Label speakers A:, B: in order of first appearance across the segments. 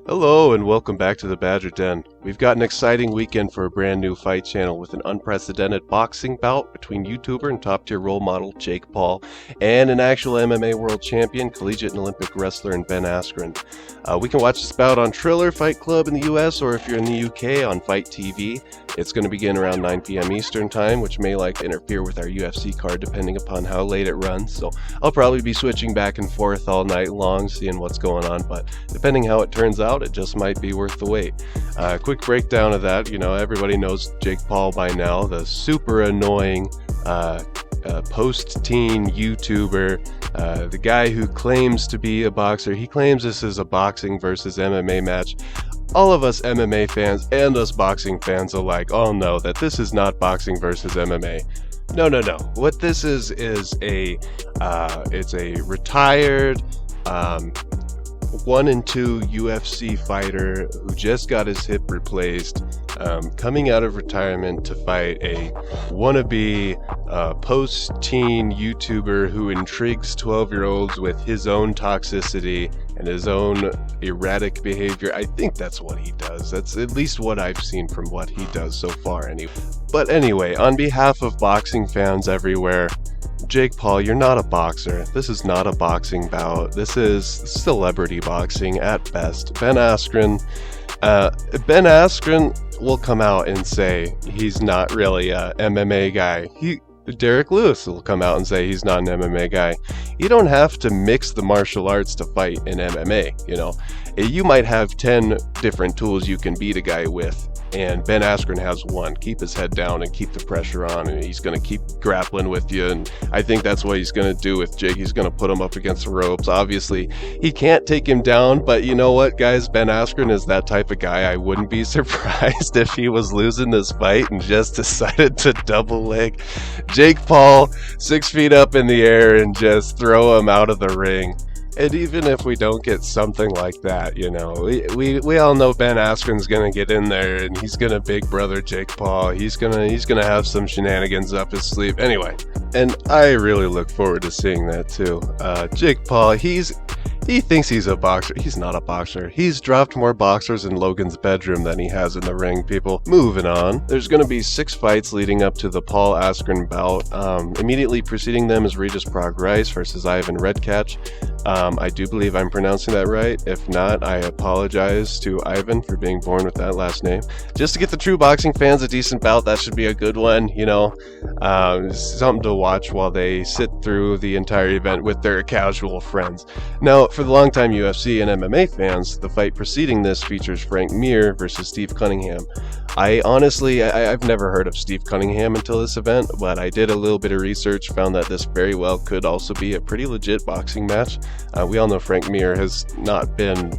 A: Hello and welcome back to the Badger Den. We've got an exciting weekend for a brand new fight channel with an unprecedented boxing bout between YouTuber and top tier role model Jake Paul and an actual MMA world champion, collegiate and Olympic wrestler in Ben Askren. We can watch this bout on Triller Fight Club in the US, or if you're in the UK on Fight TV. It's going to begin around 9 p.m. Eastern Time, which may interfere with our UFC card depending upon how late it runs. So I'll probably be switching back and forth all night long, seeing what's going on. But depending how it turns out, it just might be worth the wait. Quick breakdown of that. Everybody knows Jake Paul by now, the super annoying post-teen YouTuber, the guy who claims to be a boxer. He claims this is a boxing versus MMA match. All of us MMA fans and us boxing fans alike all know that this is not boxing versus MMA. No. What this is it's a retired 1 and 2 UFC fighter who just got his hip replaced, coming out of retirement to fight a wannabe post-teen YouTuber who intrigues 12-year-olds with his own toxicity and his own erratic behavior. I think that's what he does. That's at least what I've seen from what he does so far anyway. But anyway, on behalf of boxing fans everywhere, Jake Paul, you're not a boxer. This is not a boxing bout. This is celebrity boxing at best. Ben Askren will come out and say he's not really a MMA guy. Derek Lewis will come out and say he's not an MMA guy. You don't have to mix the martial arts to fight in MMA, You might have 10 different tools you can beat a guy with, and Ben Askren has one. Keep his head down and keep the pressure on, and he's going to keep grappling with you, and I think that's what he's going to do with Jake. He's going to put him up against the ropes. Obviously, he can't take him down, but you know what, guys? Ben Askren is that type of guy. I wouldn't be surprised if he was losing this fight and just decided to double leg Jake Paul 6 feet up in the air and just throw him out of the ring. And even if we don't get something like that, we all know Ben Askren's gonna get in there and he's gonna big brother Jake Paul. He's gonna have some shenanigans up his sleeve. Anyway, and I really look forward to seeing that too. Jake Paul, he thinks he's a boxer. He's not a boxer. He's dropped more boxers in Logan's bedroom than he has in the ring, people. Moving on. There's going to be 6 fights leading up to the Paul Askren bout. Immediately preceding them is Regis Prograis versus Ivan Redkach. I do believe I'm pronouncing that right. If not, I apologize to Ivan for being born with that last name. Just to get the true boxing fans a decent bout, that should be a good one, something to watch while they sit through the entire event with their casual friends. Now, for the longtime UFC and MMA fans, the fight preceding this features Frank Mir versus Steve Cunningham. I've never heard of Steve Cunningham until this event, but I did a little bit of research, found that this very well could also be a pretty legit boxing match. We all know Frank Mir has not been,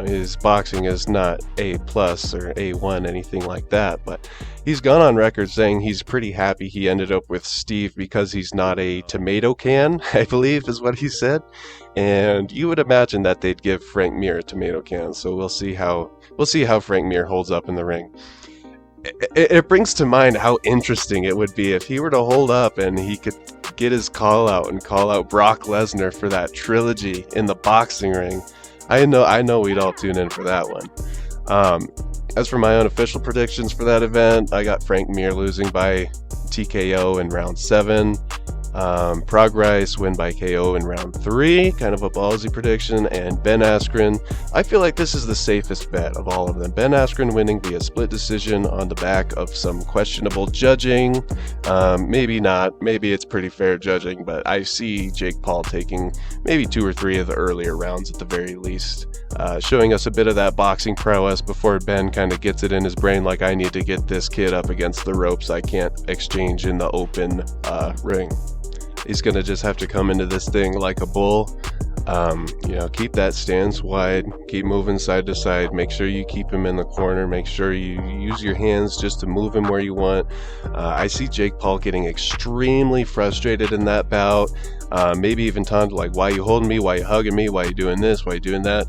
A: his boxing is not A+ or A1, anything like that, but he's gone on record saying he's pretty happy he ended up with Steve because he's not a tomato can, I believe is what he said. And you would imagine that they'd give Frank Mir a tomato can, so we'll see how Frank Mir holds up in the ring. It brings to mind how interesting it would be if he were to hold up and he could get his call out Brock Lesnar for that trilogy in the boxing ring. I know we'd all tune in for that one. As for my own official predictions for that event, I got Frank Mir losing by TKO in round 7. Prograis win by KO in round 3, kind of a ballsy prediction, and Ben Askren, I feel like this is the safest bet of all of them. Ben Askren winning via split decision on the back of some questionable judging. Maybe not, maybe it's pretty fair judging, but I see Jake Paul taking maybe 2 or 3 of the earlier rounds at the very least, showing us a bit of that boxing prowess before Ben kind of gets it in his brain like, I need to get this kid up against the ropes. I can't exchange in the open ring. He's going to just have to come into this thing like a bull. Keep that stance wide, keep moving side to side, make sure you keep him in the corner, make sure you use your hands just to move him where you want. I see Jake Paul getting extremely frustrated in that bout, maybe even taunted like, why you holding me, why you hugging me, why you doing this, why you doing that.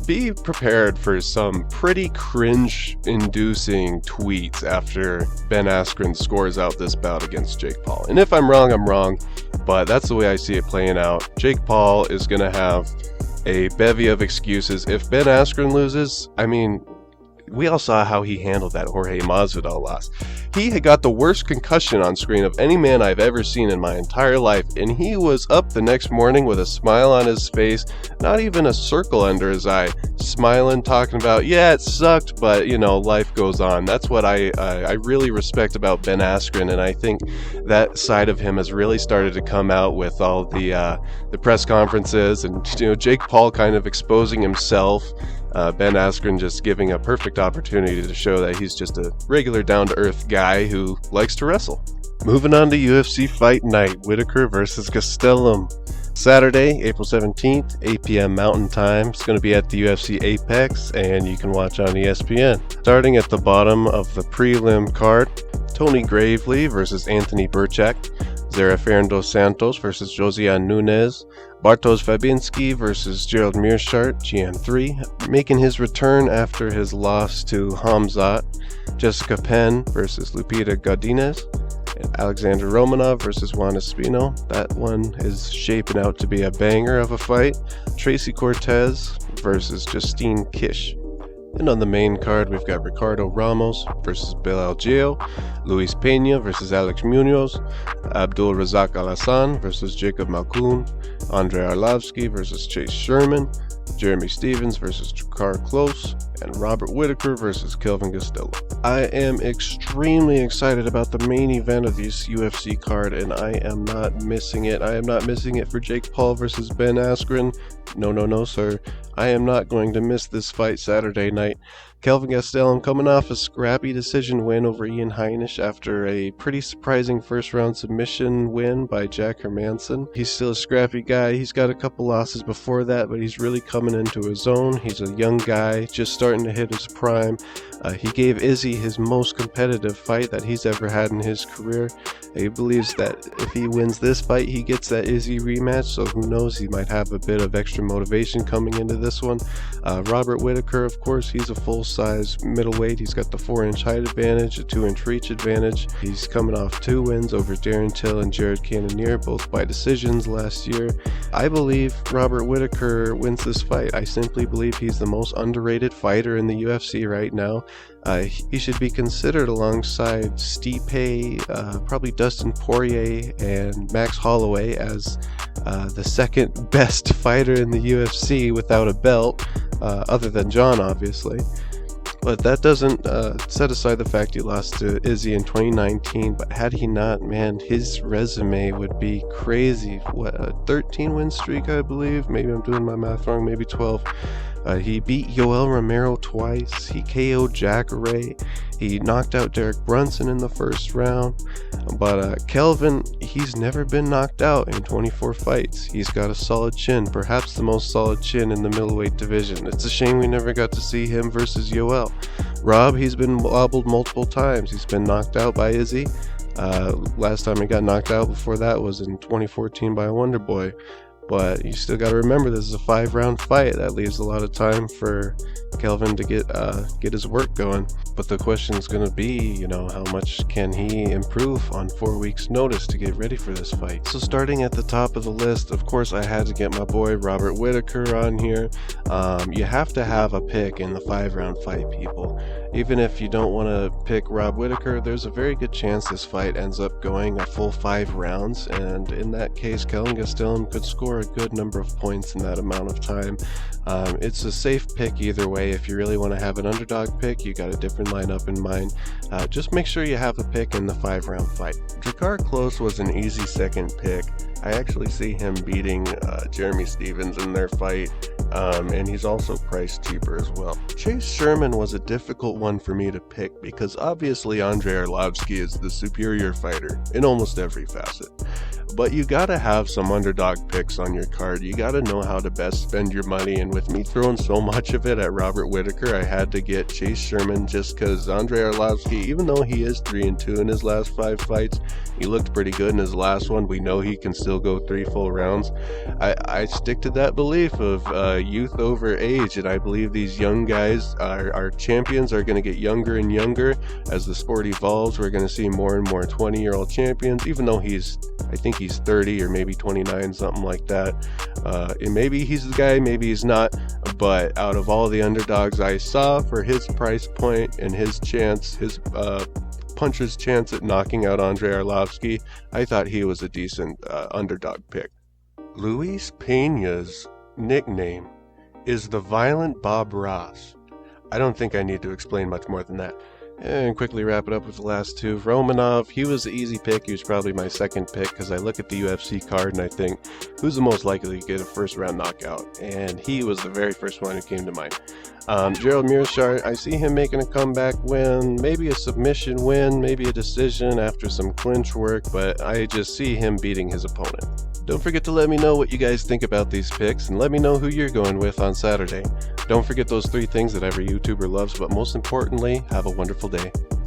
A: Be prepared for some pretty cringe-inducing tweets after Ben Askren scores out this bout against Jake Paul. And if I'm wrong, I'm wrong, but that's the way I see it playing out. Jake Paul is going to have a bevy of excuses. If Ben Askren loses, I mean, we all saw how he handled that Jorge Masvidal loss. He had got the worst concussion on screen of any man I've ever seen in my entire life, and he was up the next morning with a smile on his face, not even a circle under his eye, smiling, talking about, yeah, it sucked, but, you know, life goes on. That's what I really respect about Ben Askren, and I think that side of him has really started to come out with all the press conferences, and, you know, Jake Paul kind of exposing himself. Ben Askren just giving a perfect opportunity to show that he's just a regular down-to-earth guy who likes to wrestle. Moving on to UFC Fight Night, Whittaker versus Gastelum. Saturday, April 17th, 8 p.m. Mountain Time. It's going to be at the UFC Apex, and you can watch on ESPN. Starting at the bottom of the prelim card, Tony Gravely versus Anthony Burchak, Zerafael dos Santos versus Josiane Nunes, Bartosz Fabinski versus Gerald Meerschaert, GM3, making his return after his loss to Hamzat, Jessica Penn versus Lupita Godinez, and Alexander Romanov versus Juan Espino. That one is shaping out to be a banger of a fight. Tracy Cortez versus Justine Kish. And on the main card, we've got Ricardo Ramos versus Bilal Gio, Luis Pena versus Alex Munoz, Abdul Razak Al-Hassan versus Jacob Malkoun, Andrei Arlovsky versus Chase Sherman, Jeremy Stevens versus Drakkar Klose, and Robert Whittaker versus Kelvin Gastelum. I am extremely excited about the main event of this UFC card, and I am not missing it. I am not missing it for Jake Paul versus Ben Askren. No, sir. I am not going to miss this fight Saturday night. Kelvin Gastelum coming off a scrappy decision win over Ian Heinisch after a pretty surprising first-round submission win by Jack Hermanson. He's still a scrappy guy. He's got a couple losses before that, but he's really coming into his own. He's a young guy, just starting to hit his prime. He gave Izzy his most competitive fight that he's ever had in his career. He believes that if he wins this fight, he gets that Izzy rematch, so who knows, he might have a bit of extra motivation coming into this one. Robert Whittaker, of course, he's a full-size middleweight. He's got the 4-inch height advantage, a 2-inch reach advantage. He's coming off 2 wins over Darren Till and Jared Cannonier, both by decisions last year. I believe Robert Whittaker wins this fight. I simply believe he's the most underrated fighter in the UFC right now. He should be considered alongside Stipe, probably Dustin Poirier, and Max Holloway as the second best fighter in the UFC without a belt, other than John, obviously. But that doesn't set aside the fact he lost to Izzy in 2019. But had he not, man, his resume would be crazy. What, a 13-win streak, I believe? Maybe I'm doing my math wrong, maybe 12. He beat Yoel Romero twice. He KO'd Jacare. He knocked out Derek Brunson in the first round. But Kelvin, he's never been knocked out in 24 fights. He's got a solid chin, perhaps the most solid chin in the middleweight division. It's a shame we never got to see him versus Yoel. Rob, he's been wobbled multiple times. He's been knocked out by Izzy. Last time he got knocked out before that was in 2014 by a Wonder Boy. But you still got to remember, this is a 5-round fight. That leaves a lot of time for Kelvin to get his work going. But the question is going to be, you know, how much can he improve on 4 weeks' notice to get ready for this fight? So starting at the top of the list, of course, I had to get my boy Robert Whittaker on here. You have to have a pick in the 5-round fight, people. Even if you don't want to pick Rob Whittaker, there's a very good chance this fight ends up going a full 5 rounds, and in that case, Kelvin Gastelum could score a good number of points in that amount of time. It's a safe pick either way. If you really want to have an underdog pick, you got a different lineup in mind. Just make sure you have a pick in the 5-round fight. Drakkar Klose was an easy second pick. I actually see him beating Jeremy Stevens in their fight, and he's also priced cheaper as well. Chase Sherman was a difficult one for me to pick because obviously Andrei Arlovsky is the superior fighter in almost every facet. But you gotta have some underdog picks on your card. You gotta know how to best spend your money, and with me throwing so much of it at Robert Whittaker, I had to get Chase Sherman just because Andrei Arlovsky, even though he is 3-2 in his last 5 fights, he looked pretty good in his last one. We know he can still go 3 full rounds. I stick to that belief of youth over age, and I believe these young guys, our champions, are going to get younger and younger as the sport evolves. We're going to see more and more 20-year-old champions, even though I think think he's 30 or maybe 29, something like that. And maybe he's the guy, maybe he's not. But out of all the underdogs I saw for his price point and his chance, his puncher's chance at knocking out Andrei Arlovski, I thought he was a decent underdog pick. Luis Peña's nickname is the Violent Bob Ross. I don't think I need to explain much more than that. And quickly wrap it up with the last two. Romanov, he was the easy pick. He was probably my second pick because I look at the UFC card and I think, who's the most likely to get a first round knockout? And he was the very first one who came to mind. Gerald Meerschaert, I see him making a comeback win, maybe a submission win, maybe a decision after some clinch work, but I just see him beating his opponent. Don't forget to let me know what you guys think about these picks, and let me know who you're going with on Saturday. Don't forget those 3 things that every YouTuber loves, but most importantly, have a wonderful day.